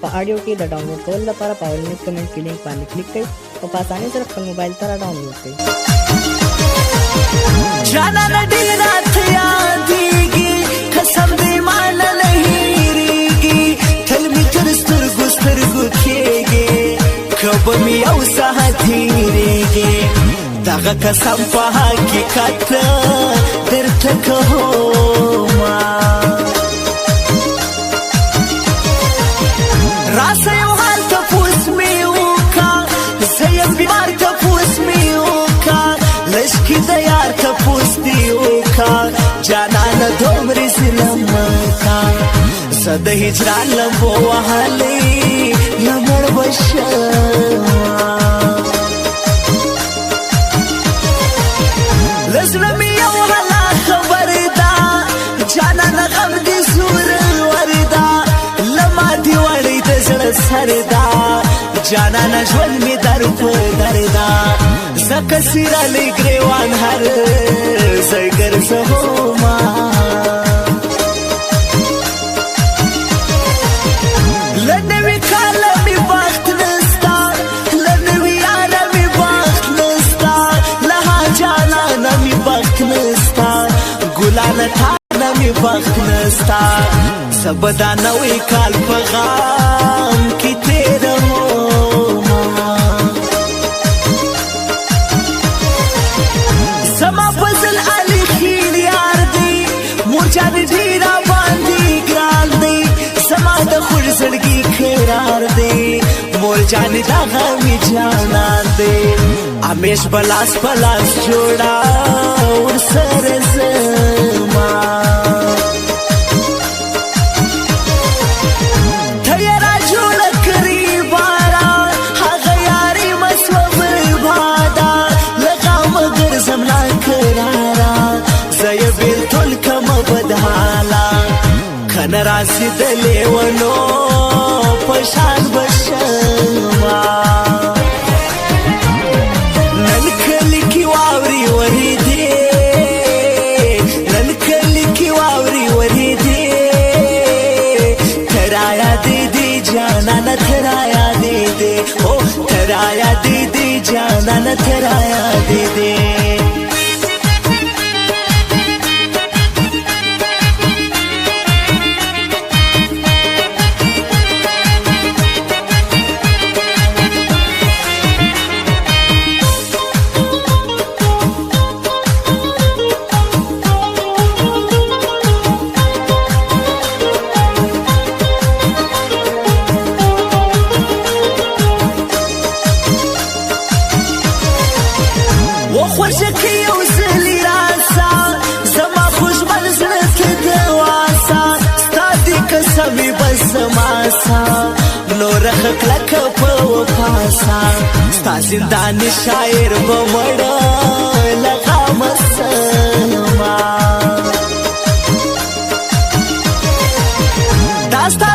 په اډیو کې د ډاونلوډ کولو لپاره په اولنی کمنټ کې لینک باندې کلیک کړئ او په اسانۍ سره خپل موبایل ته را ډاونلوډ کړئ. جانانه ډېر راته یادېږي قسم دې ماله نه هېرېږي تل مې تر سترګو سترګو کېږي که به مې یو ساعت هېرېږي دغه قسم په حقیقت درته کومه راسه یو حال تپوس مې وکړه زه یم بیمار تپوس مې وکړه لږکي د یار تپوس دې وکړه جانانه دومرې ظلم مه کوه زه د هجران لمبو وهلې له مړ به شمه له زړه مې یو حالا خبر ده جانانه غم دې زورور ده له ماتې وړۍ د زړه سر ده جانانه ژوند مې در په در ده ځکه څیرلی ګریوان هر ځای ګرځومه له نوي کاله مې بخت نسته له نوي یاره مې بخت نسته له حاجانانه مې بخت نسته ګلانه تانه مې بخت نسته زه به دا نوی کال په غم کې تېرومه زما فضل علي خیل یار دی مور جانې ډېر راباندې ګران دی زما د خوږ زړګي قرار دی مور جانې دغه مې جانان دی همیش به لاس په لاس جوړه ورسره زما ته یې را جوړه کړې باران هغه یاري مه سوه برباده له غمه ګرځم ناکراره زه یې بېلتون کمه بدحاله که نه راسي د لیونو په شان به شمه نن کلي کې واورې ورېدې نن کلي کې واورې ورېدې ته رایادېدې جانانه ته رایادېدې او ته رایادېدې جانانه ته رایادېدې وخوشکې یو ځلې راسه زما خوږمن زړه ته دواسه ستا دې قسمې بس زما سه نوره ښه کلکه په وفاسه ستا زنداني شاعر به مړه له غمه سمه دا ستا